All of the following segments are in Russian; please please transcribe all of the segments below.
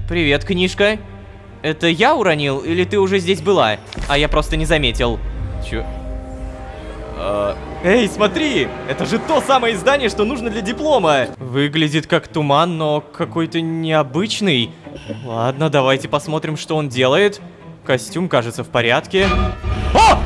Привет, книжка. Это я уронил, или ты уже здесь была? А я просто не заметил. Чё? Эй, смотри! Это же то самое издание, что нужно для диплома! Выглядит как туман, но какой-то необычный. Ладно, давайте посмотрим, что он делает. Костюм, кажется, в порядке. А!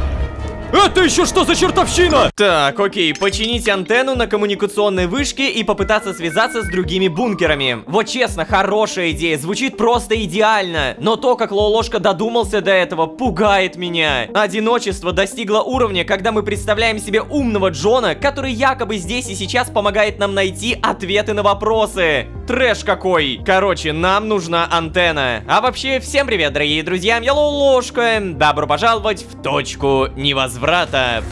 Это еще что за чертовщина? Так, окей, починить антенну на коммуникационной вышке и попытаться связаться с другими бункерами. Вот честно, хорошая идея, звучит просто идеально. Но то, как Лолошка додумался до этого, пугает меня. Одиночество достигло уровня, когда мы представляем себе умного Джона, который якобы здесь и сейчас помогает нам найти ответы на вопросы. Трэш какой. Короче, нам нужна антенна. А вообще, всем привет, дорогие друзья, я Лолошка. Добро пожаловать в точку невозврата.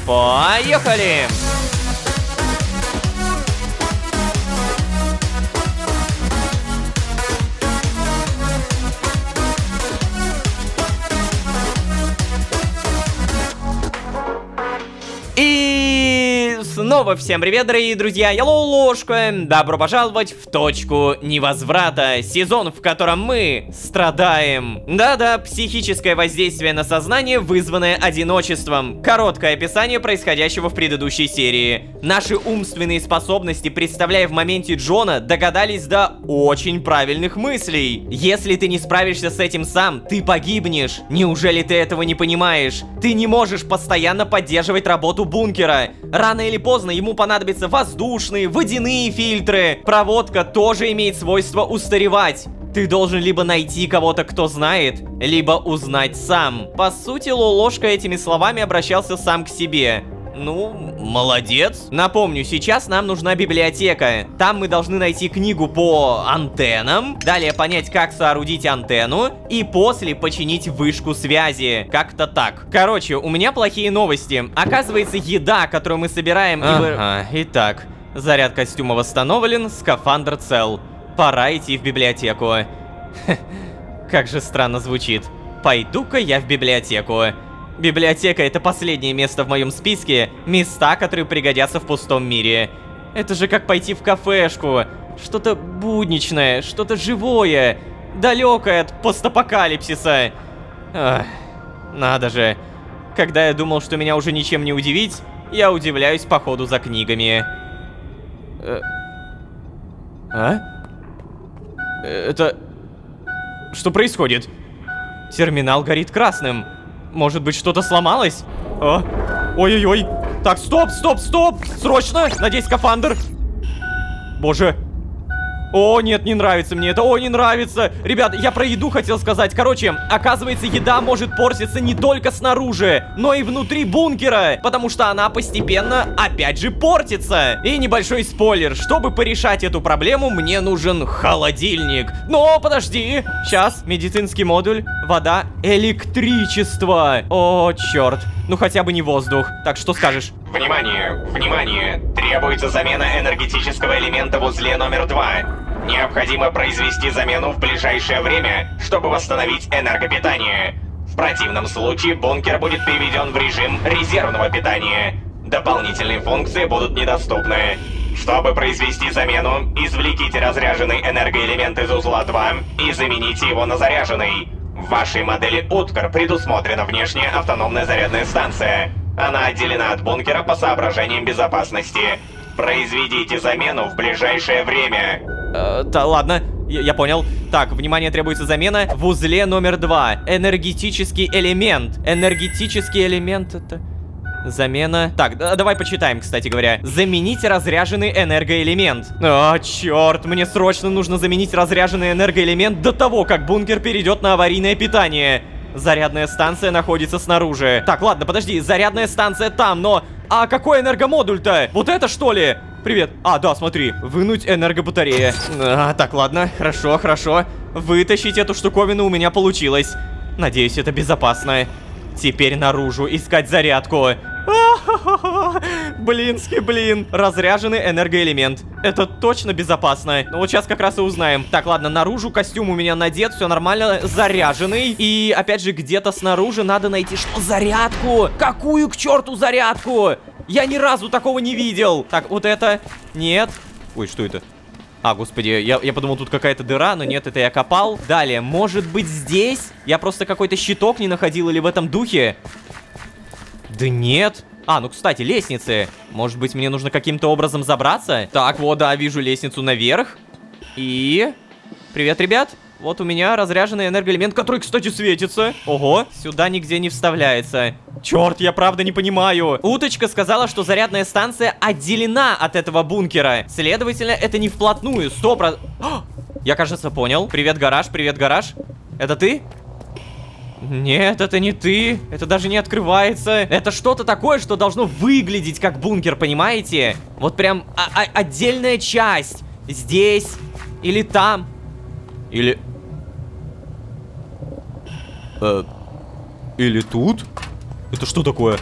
Поехали! И снова всем привет, дорогие друзья, я Лолошка. Добро пожаловать в точку невозврата. Сезон, в котором мы страдаем. Да-да, психическое воздействие на сознание, вызванное одиночеством. Короткое описание происходящего в предыдущей серии. Наши умственные способности, представляя в моменте Джона, догадались до очень правильных мыслей. Если ты не справишься с этим сам, ты погибнешь. Неужели ты этого не понимаешь? Ты не можешь постоянно поддерживать работу бункера. Рано или поздно ему понадобятся воздушные, водяные фильтры. Проводка тоже имеет свойство устаревать. Ты должен либо найти кого-то, кто знает, либо узнать сам. По сути, Лолошка этими словами обращался сам к себе. Ну, молодец. Напомню, сейчас нам нужна библиотека. Там мы должны найти книгу по антеннам, далее понять, как соорудить антенну, и после починить вышку связи. Как-то так. Короче, у меня плохие новости. Оказывается, еда, которую мы собираем... Ага, итак, заряд костюма восстановлен, скафандр цел. Пора идти в библиотеку. Как же странно звучит. Пойду-ка я в библиотеку. Библиотека — это последнее место в моем списке, места, которые пригодятся в пустом мире. Это же как пойти в кафешку. Что-то будничное, что-то живое, далекое от постапокалипсиса. Ах, надо же. Когда я думал, что меня уже ничем не удивить, я удивляюсь по ходу за книгами. Это... Что происходит? Терминал горит красным. Может быть, что-то сломалось? Ой-ой-ой. Так, стоп! Срочно! Надеть скафандр. Боже. О, нет, не нравится мне это. О, не нравится. Ребят, я про еду хотел сказать. Короче, оказывается, еда может портиться не только снаружи, но и внутри бункера, потому что она постепенно, опять же, портится. И небольшой спойлер. Чтобы порешать эту проблему, мне нужен холодильник. Но, подожди. Сейчас, медицинский модуль, вода, электричество. О, черт. Ну, хотя бы не воздух. Так, что скажешь? Внимание, внимание! Требуется замена энергетического элемента в узле номер 2. Необходимо произвести замену в ближайшее время, чтобы восстановить энергопитание. В противном случае бункер будет переведен в режим резервного питания. Дополнительные функции будут недоступны. Чтобы произвести замену, извлеките разряженный энергоэлемент из узла 2 и замените его на заряженный. В вашей модели Уткар предусмотрена внешняя автономная зарядная станция. Она отделена от бункера по соображениям безопасности. Произведите замену в ближайшее время. Да, ладно, я понял. Так, внимание, требуется замена в узле номер 2. Энергетический элемент. Энергетический элемент это... Замена... Так, давай почитаем, кстати говоря. Заменить разряженный энергоэлемент. О, черт, мне срочно нужно заменить разряженный энергоэлемент до того, как бункер перейдет на аварийное питание. Зарядная станция находится снаружи. Так, ладно, подожди, зарядная станция там, но... А какой энергомодуль-то? Вот это, что ли? Привет. А, да, смотри. Вынуть энергобатарея. Так, ладно, хорошо. Вытащить эту штуковину у меня получилось. Надеюсь, это безопасно. Теперь наружу искать зарядку. Блин. Разряженный энергоэлемент. Это точно безопасно. Ну вот сейчас как раз и узнаем. Так, ладно, наружу костюм у меня надет, все нормально, заряженный. И опять же, где-то снаружи надо найти что? Зарядку! Какую к черту зарядку? Я ни разу такого не видел. Так, вот это... Нет. Ой, что это? А, господи, я подумал, тут какая-то дыра, но нет, это я копал. Далее, может быть здесь? Я просто какой-то щиток не находил или в этом духе? Да нет. А, ну, кстати, лестницы. Может быть, мне нужно каким-то образом забраться? Так, вот, да, вижу лестницу наверх. И... Привет, ребят. Вот у меня разряженный энергоэлемент, который, кстати, светится. Ого, сюда нигде не вставляется. Черт, я правда не понимаю. Уточка сказала, что зарядная станция отделена от этого бункера. Следовательно, это не вплотную. 100%. Я, кажется, понял. Привет, гараж, привет, гараж. Это ты? Нет, это не ты. Это даже не открывается. Это что-то такое, что должно выглядеть как бункер, понимаете? Вот прям отдельная часть. Здесь. Или там. Или... Или тут? Это что такое?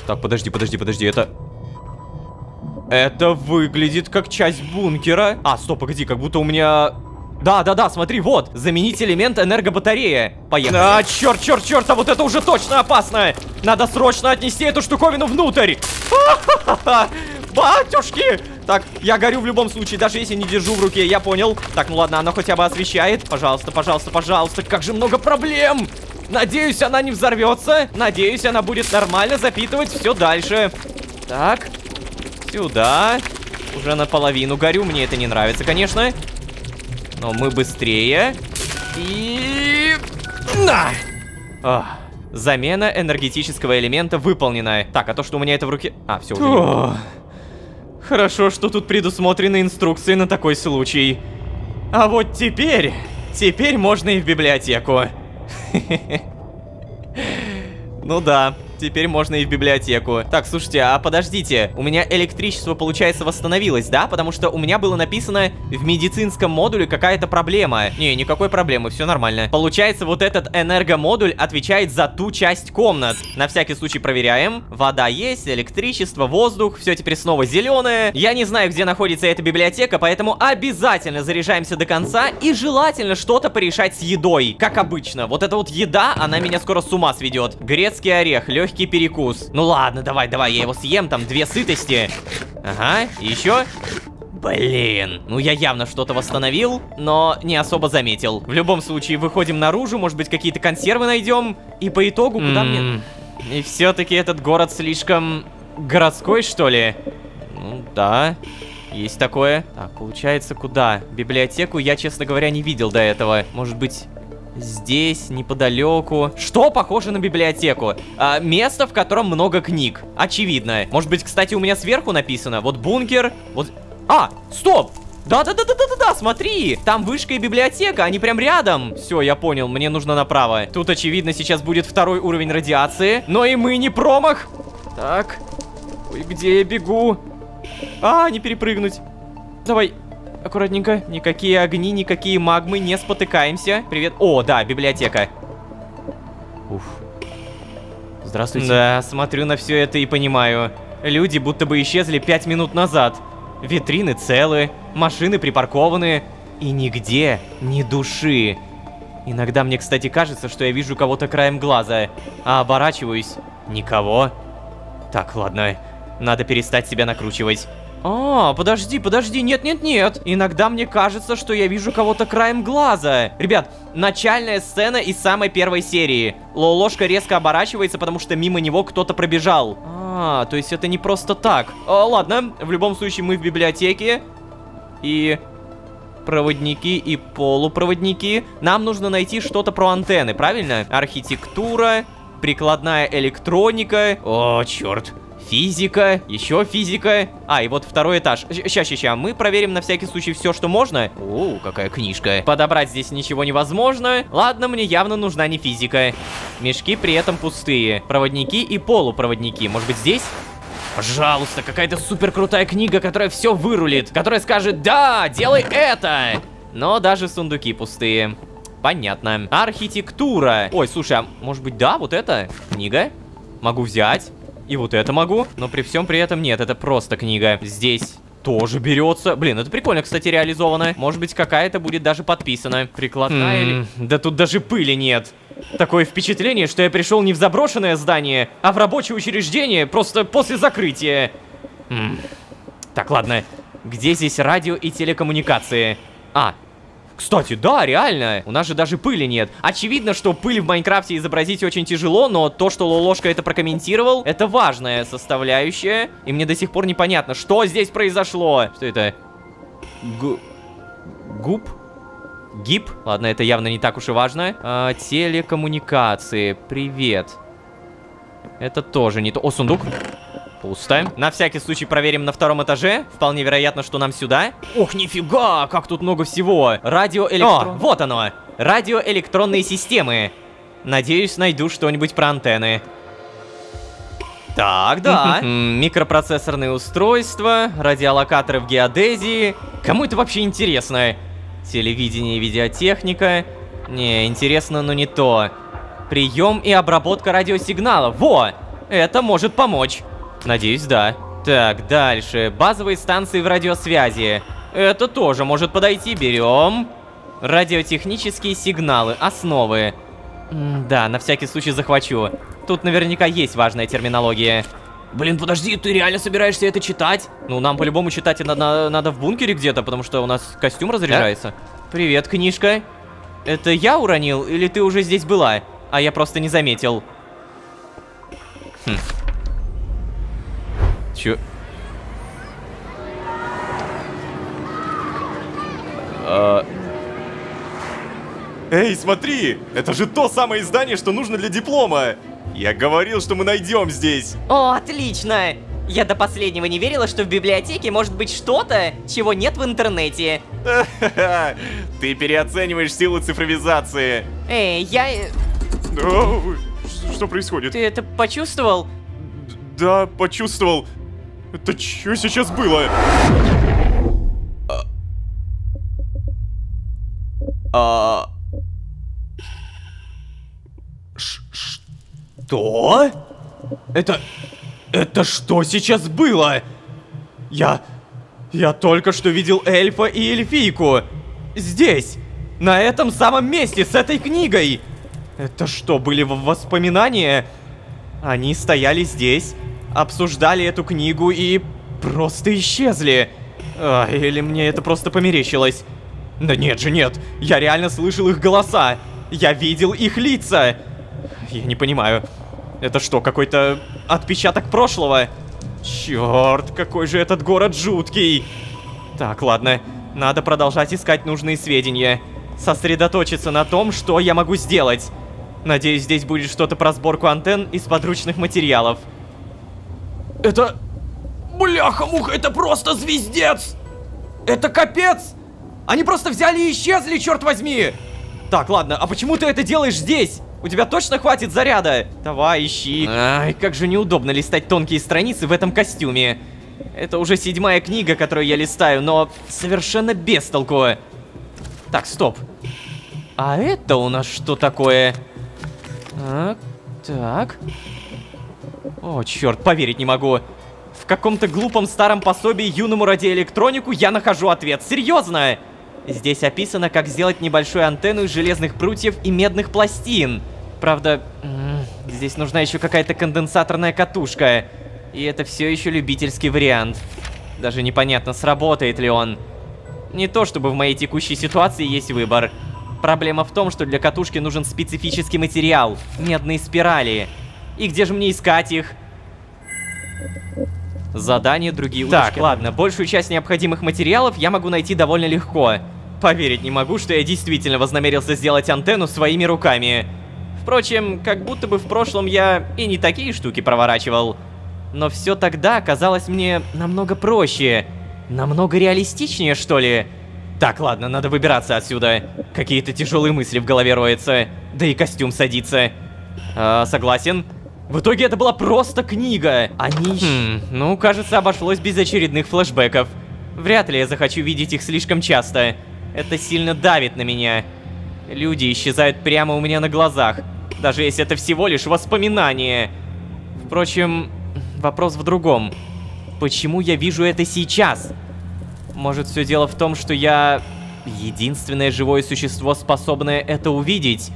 Так, подожди, это выглядит как часть бункера. А, стоп, погоди, как будто у меня... Да, смотри, вот, заменить элемент энергобатарея. Поехали. А, черт, а вот это уже точно опасно. Надо срочно отнести эту штуковину внутрь. Батюшки! Так, я горю в любом случае, даже если не держу в руке, я понял. Так, ну ладно, она хотя бы освещает. Пожалуйста, как же много проблем. Надеюсь, она не взорвется. Надеюсь, она будет нормально запитывать все дальше. Так, сюда. Уже наполовину горю, мне это не нравится, конечно. Но мы быстрее. И... На! Ох. Замена энергетического элемента выполнена. Так, а то, что у меня это в руке... А, все, уже. Хорошо, что тут предусмотрены инструкции на такой случай. А вот теперь можно и в библиотеку. Ну да, теперь можно и в библиотеку. Так, слушайте, а подождите. У меня электричество, получается, восстановилось, да? Потому что у меня было написано в медицинском модуле какая-то проблема. Не, никакой проблемы, все нормально. Получается, вот этот энергомодуль отвечает за ту часть комнат. На всякий случай проверяем. Вода есть, электричество, воздух. Все теперь снова зеленое. Я не знаю, где находится эта библиотека, поэтому обязательно заряжаемся до конца. И желательно что-то порешать с едой. Как обычно. Вот эта вот еда, она меня скоро с ума сведет. Грецкий орех, легкий перекус. Ну ладно, давай, я его съем, там 2 сытости. Ага, и еще. Блин, ну я явно что-то восстановил, но не особо заметил. В любом случае, выходим наружу, может быть, какие-то консервы найдем. И по итогу, куда мне... И все-таки этот город слишком городской, что ли? Ну да, есть такое. Так, получается, куда? Библиотеку я, честно говоря, не видел до этого. Может быть... Здесь, неподалеку. Что похоже на библиотеку? Место, в котором много книг. Очевидно. Может быть, кстати, у меня сверху написано. Вот бункер. Вот. А, стоп! Да, смотри! Там вышка и библиотека, они прям рядом. Все, я понял, мне нужно направо. Тут, очевидно, сейчас будет 2-й уровень радиации. Но и мы не промах. Так. Ой, где я бегу? А, не перепрыгнуть. Давай. Аккуратненько. Никакие огни, никакие магмы, не спотыкаемся. Привет. О, да, библиотека. Уф. Здравствуйте. Да, смотрю на все это и понимаю. Люди будто бы исчезли 5 минут назад. Витрины целы, машины припаркованы. И нигде ни души. Иногда мне, кстати, кажется, что я вижу кого-то краем глаза. А оборачиваюсь. Никого. Так, ладно. Надо перестать себя накручивать. А, подожди, нет. Иногда мне кажется, что я вижу кого-то краем глаза. Ребят, начальная сцена из самой первой серии. Лолошка резко оборачивается, потому что мимо него кто-то пробежал. А, то есть это не просто так. Ладно, в любом случае мы в библиотеке. И... проводники и полупроводники. Нам нужно найти что-то про антенны, правильно? Архитектура, прикладная электроника. О, черт. Физика, еще физика. А, и вот 2-й этаж. Ща. Мы проверим на всякий случай все, что можно. О, какая книжка. Подобрать здесь ничего невозможно. Ладно, мне явно нужна не физика. Мешки при этом пустые. Проводники и полупроводники. Может быть, здесь? Пожалуйста, какая-то супер крутая книга, которая все вырулит. Которая скажет: да, делай это. Но даже сундуки пустые. Понятно. Архитектура. Ой, слушай, а может быть, да, вот эта книга? Могу взять. И вот это могу, но при всем при этом нет, это просто книга. Здесь тоже берется. Блин, это прикольно, кстати, реализовано. Может быть, какая-то будет даже подписана. Прикладная или... Да тут даже пыли нет. Такое впечатление, что я пришел не в заброшенное здание, а в рабочее учреждение просто после закрытия. Так, ладно. Где здесь радио и телекоммуникации? А, кстати, да, реально. У нас же даже пыли нет. Очевидно, что пыль в Майнкрафте изобразить очень тяжело, но то, что Лолошка это прокомментировал, это важная составляющая. И мне до сих пор непонятно, что здесь произошло. Что это? Губ? Гип? Ладно, это явно не так уж и важно. Телекоммуникации. Привет. Это тоже не то. О, сундук. Пусто. На всякий случай проверим на втором этаже. Вполне вероятно, что нам сюда. Ох, нифига, как тут много всего. Радиоэлектрон... О, вот оно. Радиоэлектронные системы. Надеюсь, найду что-нибудь про антенны. Так, да. Микропроцессорные устройства, радиолокаторы в геодезии. Кому это вообще интересно? Телевидение и видеотехника. Не, интересно, но не то. Прием и обработка радиосигнала. Во! Это может помочь. Надеюсь, да. Так, дальше. Базовые станции в радиосвязи. Это тоже может подойти. Берем. Радиотехнические сигналы. Основы. Да, на всякий случай захвачу. Тут наверняка есть важная терминология. Блин, подожди, ты реально собираешься это читать? Ну, нам по-любому читать надо в бункере где-то, потому что у нас костюм разряжается. Привет, книжка. Это я уронил, или ты уже здесь была? А я просто не заметил. Чё? Эй, смотри! Это же то самое издание, что нужно для диплома! Я говорил, что мы найдем здесь! О, отлично! Я до последнего не верила, что в библиотеке может быть что-то, чего нет в интернете. Ты переоцениваешь силу цифровизации. Эй, я... Что происходит? Ты это почувствовал? Да, почувствовал. Это что сейчас было? Что? Это что сейчас было? Я только что видел эльфа и эльфийку. Здесь, на этом самом месте, с этой книгой. Это что, были воспоминания? Они стояли здесь, обсуждали эту книгу и просто исчезли. Или мне это просто померещилось? Да нет же, нет. Я реально слышал их голоса. Я видел их лица. Я не понимаю. Это что, какой-то отпечаток прошлого? Черт, какой же этот город жуткий. Так, ладно. Надо продолжать искать нужные сведения. Сосредоточиться на том, что я могу сделать. Надеюсь, здесь будет что-то про сборку антенн из подручных материалов. Это... Бляха-муха, это просто звездец! Это капец! Они просто взяли и исчезли, черт возьми! Так, ладно, а почему ты это делаешь здесь? У тебя точно хватит заряда? Давай, ищи. Ай, как же неудобно листать тонкие страницы в этом костюме. Это уже 7-я книга, которую я листаю, но совершенно без толку. Так, стоп. А это у нас что такое? Так. О, черт, поверить не могу. В каком-то глупом старом пособии юному радиоэлектронику я нахожу ответ. Серьезно? Здесь описано, как сделать небольшую антенну из железных прутьев и медных пластин. Правда, здесь нужна еще какая-то конденсаторная катушка. И это все еще любительский вариант. Даже непонятно, сработает ли он. Не то, чтобы в моей текущей ситуации есть выбор. Проблема в том, что для катушки нужен специфический материал. Медные спирали. И где же мне искать их? Задания, другие удочки. Так, ладно, большую часть необходимых материалов я могу найти довольно легко. Поверить не могу, что я действительно вознамерился сделать антенну своими руками. Впрочем, как будто бы в прошлом я и не такие штуки проворачивал. Но все тогда казалось мне намного проще. Намного реалистичнее, что ли. Так, ладно, надо выбираться отсюда. Какие-то тяжелые мысли в голове роются. Да и костюм садится. Согласен. В итоге это была просто книга. Они... ну, кажется, обошлось без очередных флешбеков. Вряд ли я захочу видеть их слишком часто. Это сильно давит на меня. Люди исчезают прямо у меня на глазах. Даже если это всего лишь воспоминание. Впрочем, вопрос в другом. Почему я вижу это сейчас? Может, все дело в том, что я... единственное живое существо, способное это увидеть?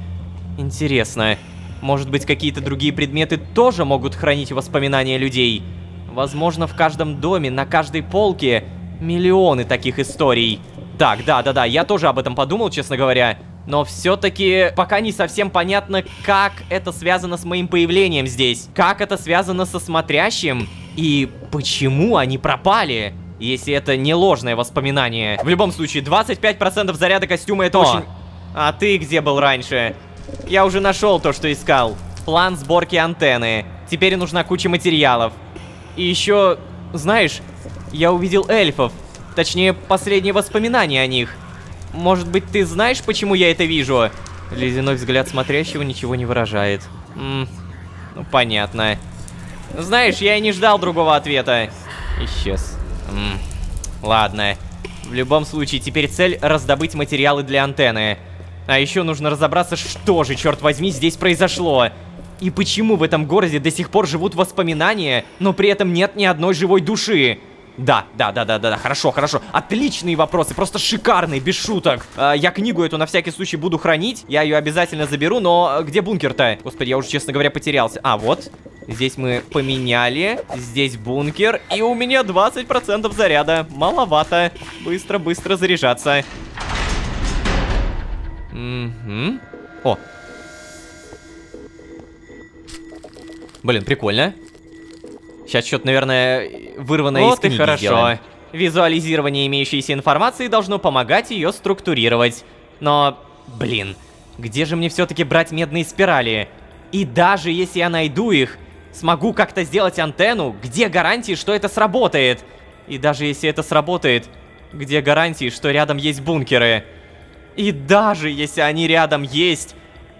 Интересно. Может быть, какие-то другие предметы тоже могут хранить воспоминания людей? Возможно, в каждом доме, на каждой полке Миллионы таких историй. Так, да, я тоже об этом подумал, честно говоря. Но все-таки пока не совсем понятно, как это связано с моим появлением здесь. Как это связано со смотрящим. И почему они пропали, если это не ложное воспоминание. В любом случае, 25% заряда костюма это очень... А ты где был раньше? Я уже нашел то, что искал. План сборки антенны. Теперь нужна куча материалов. И еще, знаешь, я увидел эльфов. Точнее, последние воспоминания о них. Может быть, ты знаешь, почему я это вижу? Ледяной взгляд смотрящего ничего не выражает. Ну, понятно. Знаешь, я и не ждал другого ответа. Исчез. Ладно. В любом случае, теперь цель раздобыть материалы для антенны. А еще нужно разобраться, что же, черт возьми, здесь произошло. И почему в этом городе до сих пор живут воспоминания, но при этом нет ни одной живой души. Да, хорошо. Отличные вопросы, просто шикарные, без шуток. Я книгу эту на всякий случай буду хранить, я ее обязательно заберу, но где бункер-то? Господи, я уже, честно говоря, потерялся. А, вот. Здесь мы поменяли, здесь бункер, и у меня 20% заряда. Маловато. Быстро заряжаться. О. Блин, прикольно. Сейчас что-то, наверное, вырванное из книги хорошо. Сделаем. Визуализирование имеющейся информации должно помогать ее структурировать. Но, блин, где же мне все-таки брать медные спирали? И даже если я найду их, смогу как-то сделать антенну, где гарантии, что это сработает? И даже если это сработает, где гарантии, что рядом есть бункеры? И даже если они рядом есть,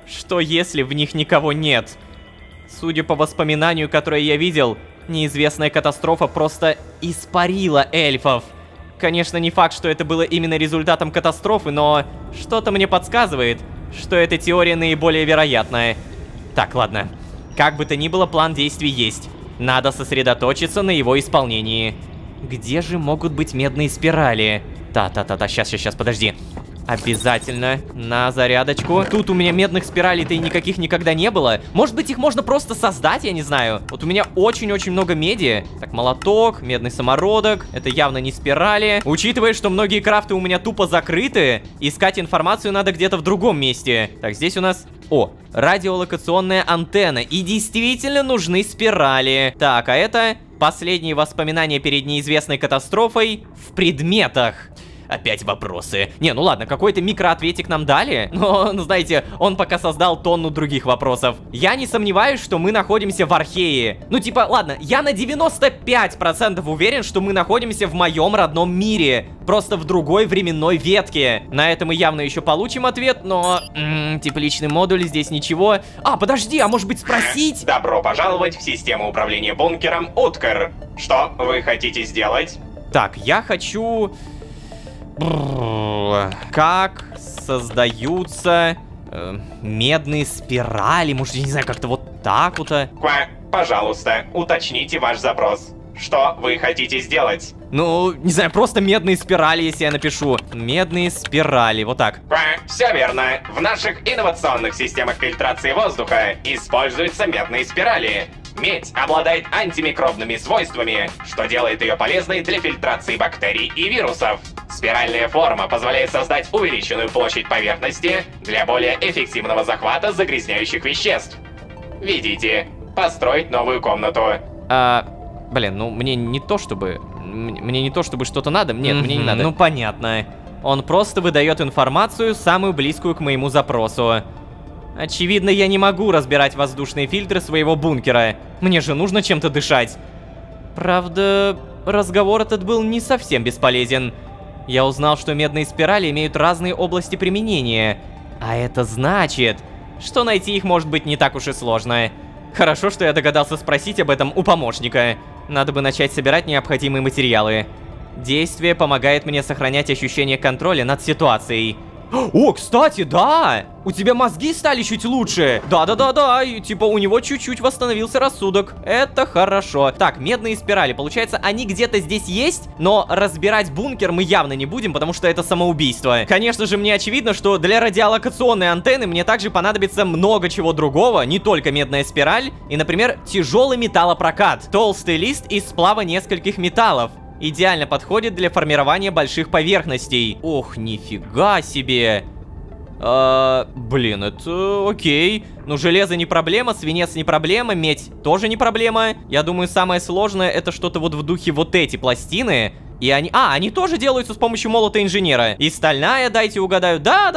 что если в них никого нет? Судя по воспоминанию, которое я видел, неизвестная катастрофа просто испарила эльфов. Конечно, не факт, что это было именно результатом катастрофы, но что-то мне подсказывает, что эта теория наиболее вероятная. Так, ладно. Как бы то ни было, план действий есть. Надо сосредоточиться на его исполнении. Где же могут быть медные спирали? Сейчас, подожди. Обязательно на зарядочку. Тут у меня медных спиралей-то и никаких никогда не было. Может быть, их можно просто создать, я не знаю. Вот у меня очень-очень много меди. Так, молоток, медный самородок. Это явно не спирали. Учитывая, что многие крафты у меня тупо закрыты, искать информацию надо где-то в другом месте. Так, здесь у нас... О, радиолокационная антенна. И действительно нужны спирали. Так, а это последние воспоминания перед неизвестной катастрофой в предметах. Опять вопросы. Не, ну ладно, какой-то микроответик нам дали, но, знаете, он пока создал тонну других вопросов. Я не сомневаюсь, что мы находимся в Архее. Ну, типа, ладно, я на 95% уверен, что мы находимся в моем родном мире. Просто в другой временной ветке. На это мы явно еще получим ответ, но... тепличный модуль, здесь ничего. А, подожди, а может быть спросить? Добро пожаловать в систему управления бункером Уткар. Что вы хотите сделать? Так, я хочу... Как создаются медные спирали? Может, я не знаю, как-то вот так вот. Пожалуйста, уточните ваш запрос. Что вы хотите сделать? Ну, не знаю, просто медные спирали, если я напишу. Медные спирали, вот так. Все верно. В наших инновационных системах фильтрации воздуха используются медные спирали. Медь обладает антимикробными свойствами, что делает ее полезной для фильтрации бактерий и вирусов. Спиральная форма позволяет создать увеличенную площадь поверхности для более эффективного захвата загрязняющих веществ. Видите, построить новую комнату. Блин, ну мне не то чтобы... Мне не то чтобы что-то надо, нет, мне не надо. Ну понятно. Он просто выдает информацию, самую близкую к моему запросу. Очевидно, я не могу разбирать воздушные фильтры своего бункера. Мне же нужно чем-то дышать. Правда, разговор этот был не совсем бесполезен. Я узнал, что медные спирали имеют разные области применения. А это значит, что найти их может быть не так уж и сложно. Хорошо, что я догадался спросить об этом у помощника. Надо бы начать собирать необходимые материалы. Действие помогает мне сохранять ощущение контроля над ситуацией. О, кстати, да! У тебя мозги стали чуть лучше. Да, и типа у него чуть-чуть восстановился рассудок. Это хорошо. Так, медные спирали. Получается, они где-то здесь есть, но разбирать бункер мы явно не будем, потому что это самоубийство. Конечно же, мне очевидно, что для радиолокационной антенны мне также понадобится много чего другого, не только медная спираль и, например, тяжелый металлопрокат. Толстый лист из сплава нескольких металлов. идеально подходит для формирования больших поверхностей. Ох, нифига себе. Блин, это окей. Ну, железо не проблема, свинец не проблема, медь тоже не проблема. Я думаю, самое сложное это что-то вот в духе вот эти пластины. И они... они тоже делаются с помощью молота инженера. И стальная, дайте угадаю. Да.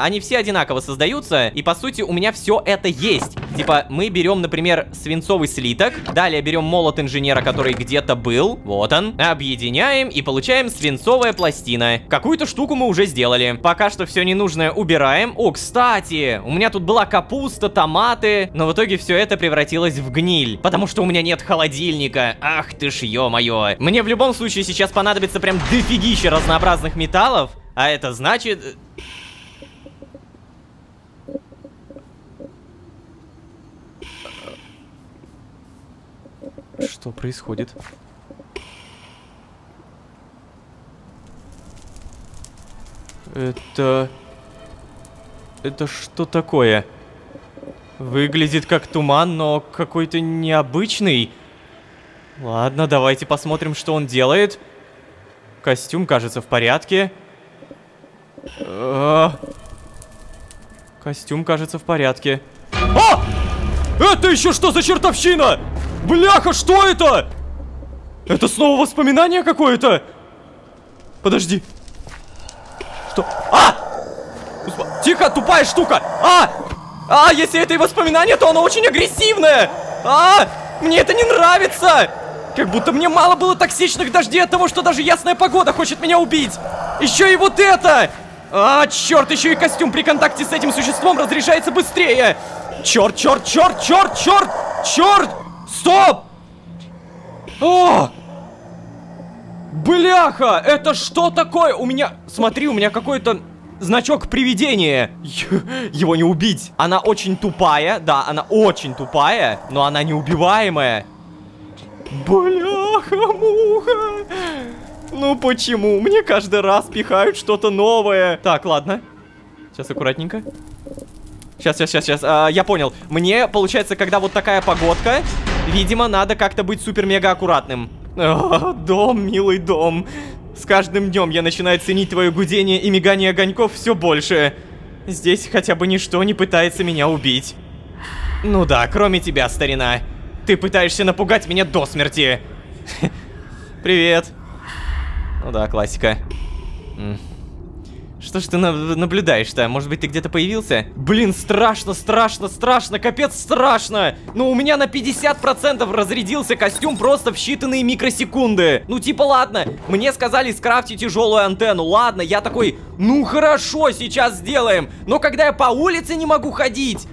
Они все одинаково создаются. И по сути у меня все это есть. Типа мы берем, например, свинцовый слиток. Далее берем молот инженера, который где-то был. Вот он. Объединяем и получаем свинцовая пластина. Какую-то штуку мы уже сделали. Пока что все ненужное убираем. О, кстати, у меня тут была капуста, томаты. Но в итоге все это превратилось в гниль. Потому что у меня нет холодильника. Ах ты ж, ё-моё. Мне в любом случае сейчас понадобится прям дофигища разнообразных металлов. А это значит... Что происходит? Это что такое? Выглядит как туман, но какой-то необычный. Ладно, давайте посмотрим, что он делает. Костюм, кажется, в порядке. Костюм, кажется, в порядке. Это еще что за чертовщина? Бляха, что это? Это снова воспоминание какое-то? Подожди. Что? Тихо, тупая штука! Если это и воспоминание, то оно очень агрессивное! Мне это не нравится! Как будто мне мало было токсичных дождей от того, что даже ясная погода хочет меня убить! Еще и вот это! Черт, еще и костюм при контакте с этим существом разряжается быстрее! Черт! Стоп! Бляха! Это что такое? Смотри, у меня какой-то значок привидения. Его не убить. Она очень тупая. Да, она очень тупая, но она неубиваемая. Бляха-муха! Ну почему? Мне каждый раз пихают что-то новое. Так, ладно. Сейчас аккуратненько. Сейчас. Я понял. Мне, получается, когда вот такая погодка, видимо, надо как-то быть супер-мега аккуратным. Дом, милый дом. С каждым днем я начинаю ценить твое гудение и мигание огоньков все больше. Здесь хотя бы ничто не пытается меня убить. Ну да, кроме тебя, старина. Ты пытаешься напугать меня до смерти. Привет. Ну да, классика. Что ж ты наблюдаешь-то? Может быть, ты где-то появился? Блин, страшно, капец страшно. Ну, у меня на 50% разрядился костюм просто в считанные микросекунды. Ну, типа, ладно, мне сказали скрафтить тяжелую антенну. Ладно, я такой, ну хорошо, сейчас сделаем. Но когда я по улице не могу ходить...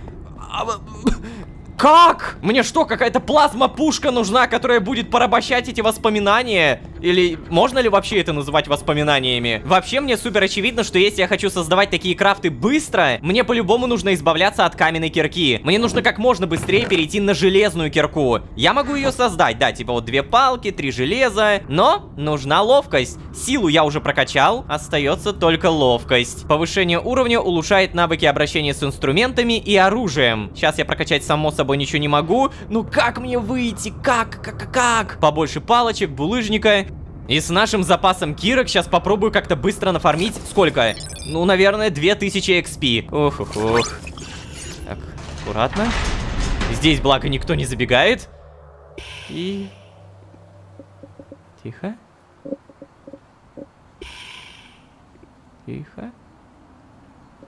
Как? Мне что, какая-то плазма-пушка нужна, которая будет порабощать эти воспоминания? Или можно ли вообще это называть воспоминаниями? Вообще, мне супер очевидно, что если я хочу создавать такие крафты быстро, мне по-любому нужно избавляться от каменной кирки. Мне нужно как можно быстрее перейти на железную кирку. Я могу ее создать, да, типа вот 2 палки, 3 железа, но нужна ловкость. Силу я уже прокачал, остается только ловкость. Повышение уровня улучшает навыки обращения с инструментами и оружием. Сейчас я прокачать, само собой, ничего не могу. Ну как мне выйти? Как? Побольше палочек, булыжника. И с нашим запасом кирок сейчас попробую как-то быстро нафармить. Сколько? Ну, наверное, 2000 XP. Ох. Так, аккуратно. Здесь, благо, никто не забегает. И... Тихо.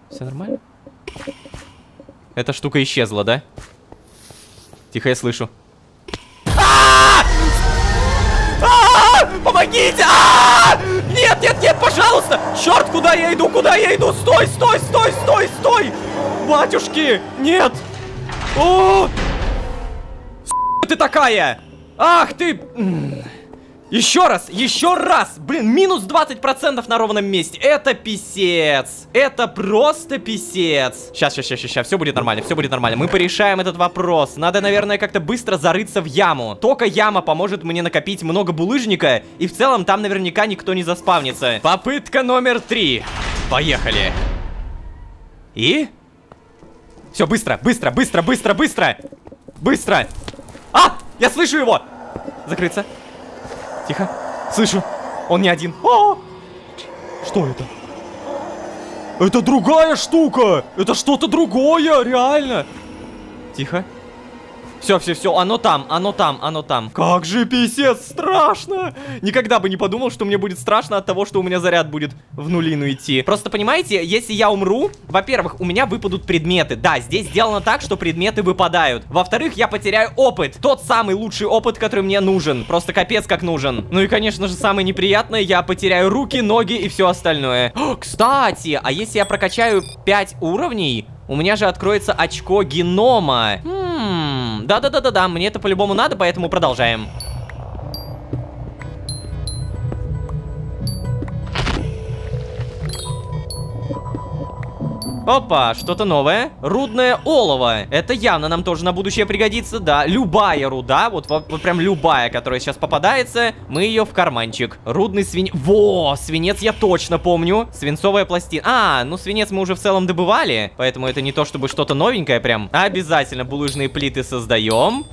Все нормально? Эта штука исчезла, да? Тихо, я слышу. Помогите! Нет, пожалуйста! Черт, куда я иду? Стой! Батюшки! Нет! О! Ты такая! Ах ты! Еще раз! Блин, минус 20% на ровном месте. Это писец. Это просто писец. Сейчас, все будет нормально, Мы порешаем этот вопрос. Надо, наверное, как-то быстро зарыться в яму. Только яма поможет мне накопить много булыжника, и в целом там наверняка никто не заспавнится. Попытка номер 3. Поехали. И? Все, быстро. Быстро. Я слышу его. Закрыться. Тихо. Слышу, он не один. О! Что это? Это другая штука! Это что-то другое, реально! Тихо. Все, оно там. Как же писец страшно! Никогда бы не подумал, что мне будет страшно от того, что у меня заряд будет в нулину идти. Просто понимаете, если я умру, во-первых, у меня выпадут предметы. Да, здесь сделано так, что предметы выпадают. Во-вторых, я потеряю опыт. Тот самый лучший опыт, который мне нужен. Просто капец как нужен. Ну и, конечно же, самое неприятное, я потеряю руки, ноги и все остальное. О, кстати, а если я прокачаю 5 уровней, у меня же откроется очко генома. Да, мне это по-любому надо, поэтому продолжаем. Опа, что-то новое. Рудное олово. Это явно нам тоже на будущее пригодится, да. Любая руда, вот прям любая, которая сейчас попадается, мы ее в карманчик. Рудный свинец. Во, свинец я точно помню. Свинцовая пластина. Ну свинец мы уже в целом добывали, поэтому это не то чтобы что-то новенькое прям. Обязательно булыжные плиты создаем.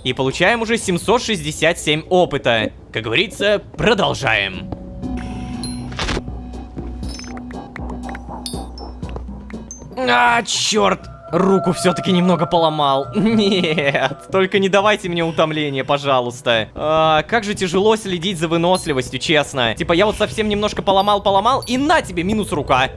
И получаем уже 767 опыта. Как говорится, продолжаем. Черт! Руку все-таки немного поломал. Нет, только не давайте мне утомления, пожалуйста. Как же тяжело следить за выносливостью, честно. Типа я вот совсем немножко поломал, и на тебе минус рука.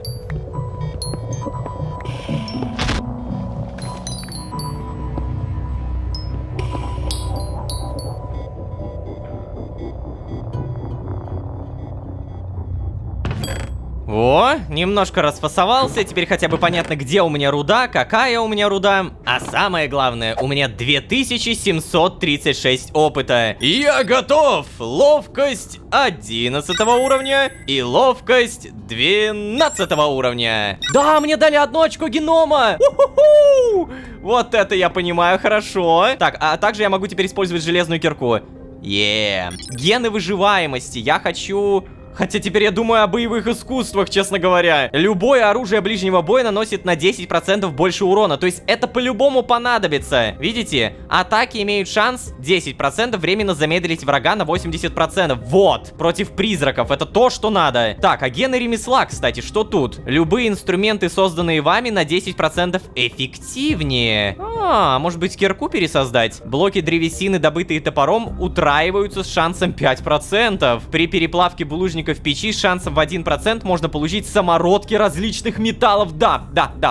О, немножко расфасовался, теперь хотя бы понятно, где у меня руда, какая у меня руда. А самое главное, у меня 2736 опыта. Я готов! Ловкость 11 уровня и ловкость 12 уровня. Да, мне дали одно очко генома! У-ху-ху! Вот это я понимаю, хорошо. Так, а также я могу теперь использовать железную кирку. Гены выживаемости, я хочу... Хотя теперь я думаю о боевых искусствах, честно говоря. Любое оружие ближнего боя наносит на 10% больше урона. То есть это по-любому понадобится. Видите? Атаки имеют шанс 10% временно замедлить врага на 80%. Вот. Против призраков. Это то, что надо. Так, а гены ремесла, кстати, что тут? Любые инструменты, созданные вами, на 10% эффективнее. Может быть, кирку пересоздать? Блоки древесины, добытые топором, утраиваются с шансом 5%. При переплавке булыжника в печи с шансом в 1% можно получить самородки различных металлов. Да,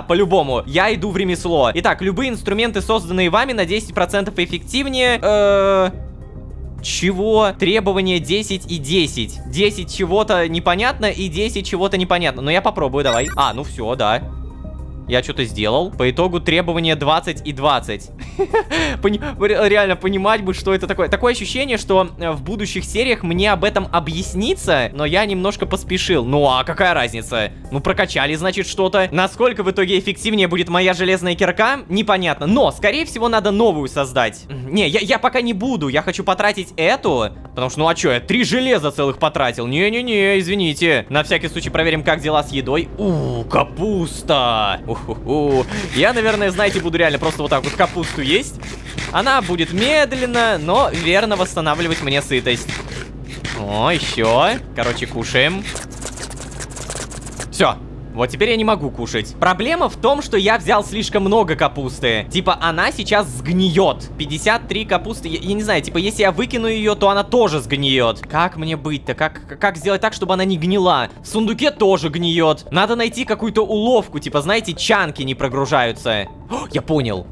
по-любому. Я иду в ремесло. Итак, любые инструменты, созданные вами, на 10% эффективнее. Чего? Требования 10 и 10. 10 чего-то непонятно и 10 чего-то непонятно. Но я попробую, давай. Ну все, да. Я что-то сделал. По итогу требования 20 и 20. Реально понимать бы, что это такое. Такое ощущение, что в будущих сериях мне об этом объяснится, но я немножко поспешил. Ну а какая разница? Ну прокачали, значит, что-то. Насколько в итоге эффективнее будет моя железная кирка, непонятно. Но, скорее всего, надо новую создать. Не, я пока не буду. Я хочу потратить эту. Потому что, ну а что, я 3 железа целых потратил. Не-не-не, извините. На всякий случай проверим, как дела с едой. Капуста. Я, наверное, знаете, буду реально просто вот так вот капусту есть. Она будет медленно, но верно восстанавливать мне сытость. О, еще. Короче, кушаем. Все. Вот теперь я не могу кушать. Проблема в том, что я взял слишком много капусты. Типа, она сейчас сгниет. 53 капусты. Я не знаю, типа, если я выкину ее, то она тоже сгниет. Как мне быть-то? Как сделать так, чтобы она не гнила? В сундуке тоже гниет. Надо найти какую-то уловку. Типа, знаете, чанки не прогружаются. Я понял.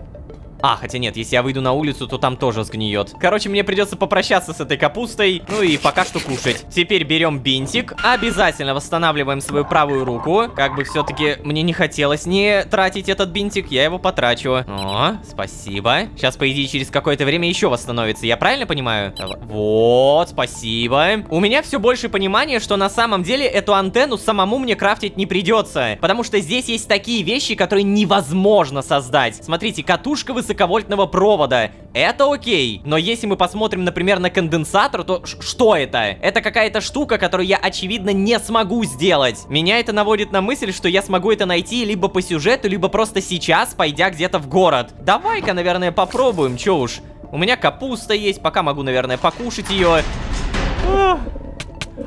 Хотя нет, если я выйду на улицу, то там тоже сгниет. Короче, мне придется попрощаться с этой капустой. Ну и пока что кушать. Теперь берем бинтик. Обязательно восстанавливаем свою правую руку. Как бы все-таки мне не хотелось не тратить этот бинтик, я его потрачу. О, спасибо. Сейчас, по идее, через какое-то время еще восстановится. Я правильно понимаю? Вот, спасибо. У меня все больше понимания, что на самом деле эту антенну самому мне крафтить не придется. Потому что здесь есть такие вещи, которые невозможно создать. Смотрите, катушка высоковольтного провода. Это окей. Но если мы посмотрим, например, на конденсатор, то что это? Это какая-то штука, которую я, очевидно, не смогу сделать. Меня это наводит на мысль, что я смогу это найти либо по сюжету, либо просто сейчас, пойдя где-то в город. Давай-ка, наверное, попробуем, чё уж. У меня капуста есть, пока могу, наверное, покушать ее.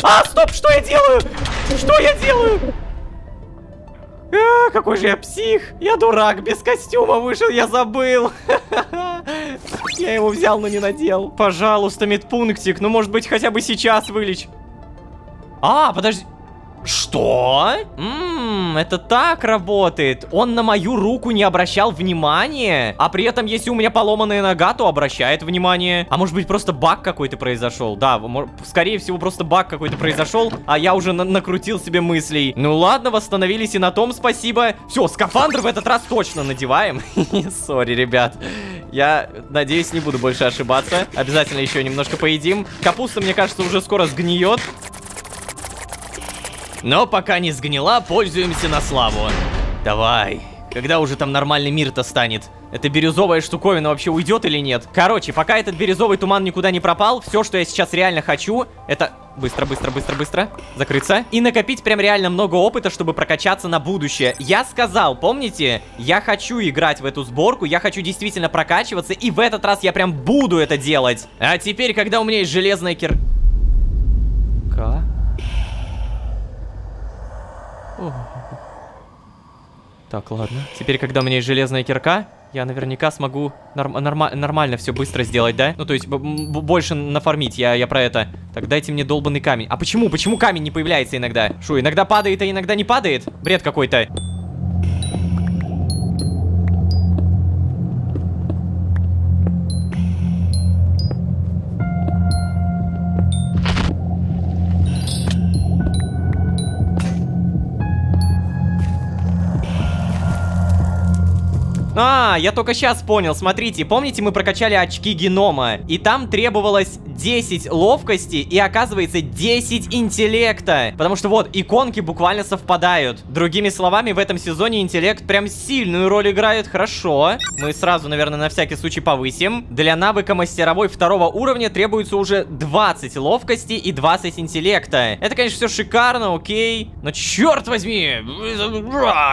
А, стоп, что я делаю? Что я делаю? Какой же я псих. Я дурак, без костюма вышел, я забыл. Я его взял, но не надел. Пожалуйста, медпунктик, ну может быть хотя бы сейчас вылечь. А, подожди. Что? Это так работает. Он на мою руку не обращал внимания. А при этом, если у меня поломанная нога, то обращает внимание. А может быть просто баг какой-то произошел? Да, скорее всего просто баг какой-то произошел. А я уже накрутил себе мыслей. Ну ладно, восстановились и на том спасибо. Все, скафандр в этот раз точно надеваем. Сори, ребят. Я надеюсь, не буду больше ошибаться. Обязательно еще немножко поедим. Капуста, мне кажется, уже скоро сгниет. Но пока не сгнила, пользуемся на славу. Давай. Когда уже там нормальный мир-то станет? Эта бирюзовая штуковина вообще уйдет или нет? Короче, пока этот бирюзовый туман никуда не пропал, все, что я сейчас реально хочу, это быстро закрыться и накопить прям реально много опыта, чтобы прокачаться на будущее. Я сказал, помните? Я хочу играть в эту сборку, я хочу действительно прокачиваться, и в этот раз я прям буду это делать. А теперь, когда у меня есть железная кирка... Так, ладно. Теперь, когда у меня есть железная кирка, я наверняка смогу нормально все быстро сделать, да? Ну, то есть, больше нафармить, я про это. Так, дайте мне долбанный камень. А почему? Почему камень не появляется иногда? Шо, иногда падает, а иногда не падает? Бред какой-то. А, я только сейчас понял, смотрите, помните, мы прокачали очки генома, и там требовалось 10 ловкости и, оказывается, 10 интеллекта, потому что вот, иконки буквально совпадают. Другими словами, в этом сезоне интеллект прям сильную роль играет. Хорошо, мы сразу, наверное, на всякий случай повысим. Для навыка мастеровой 2-го уровня требуется уже 20 ловкости и 20 интеллекта. Это, конечно, все шикарно, окей, но черт возьми,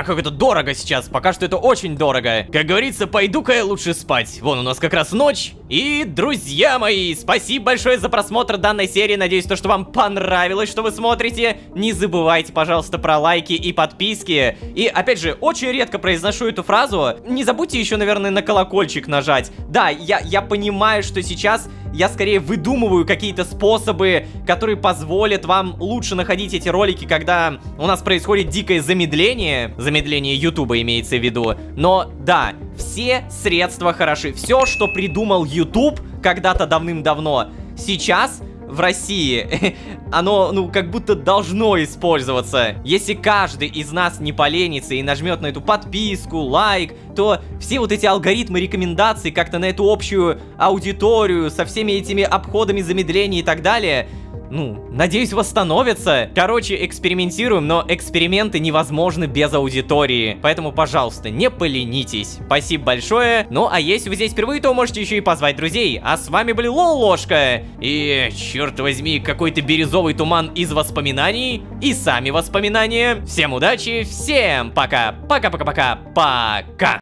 как это дорого сейчас, пока что это очень дорого. Как говорится, пойду-ка я лучше спать. Вон у нас как раз ночь. И, друзья мои, спасибо большое за просмотр данной серии. Надеюсь, что вам понравилось, что вы смотрите. Не забывайте, пожалуйста, про лайки и подписки. И, опять же, очень редко произношу эту фразу. Не забудьте еще, наверное, на колокольчик нажать. Да, я понимаю, что сейчас я скорее выдумываю какие-то способы, которые позволят вам лучше находить эти ролики, когда у нас происходит дикое замедление. Замедление Ютуба имеется в виду. Но, да, все средства хороши. Все, что придумал YouTube когда-то давным-давно, сейчас в России, оно, ну, как будто должно использоваться. Если каждый из нас не поленится и нажмет на эту подписку, лайк, то все вот эти алгоритмы рекомендаций как-то на эту общую аудиторию со всеми этими обходами замедления и так далее, ну, надеюсь, восстановится. Короче, экспериментируем, но эксперименты невозможны без аудитории. Поэтому, пожалуйста, не поленитесь. Спасибо большое. Ну, а если вы здесь впервые, то можете еще и позвать друзей. А с вами были Лолошка. И, черт возьми, какой-то бирюзовый туман из воспоминаний. И сами воспоминания. Всем удачи, всем пока. Пока-пока-пока. Пока.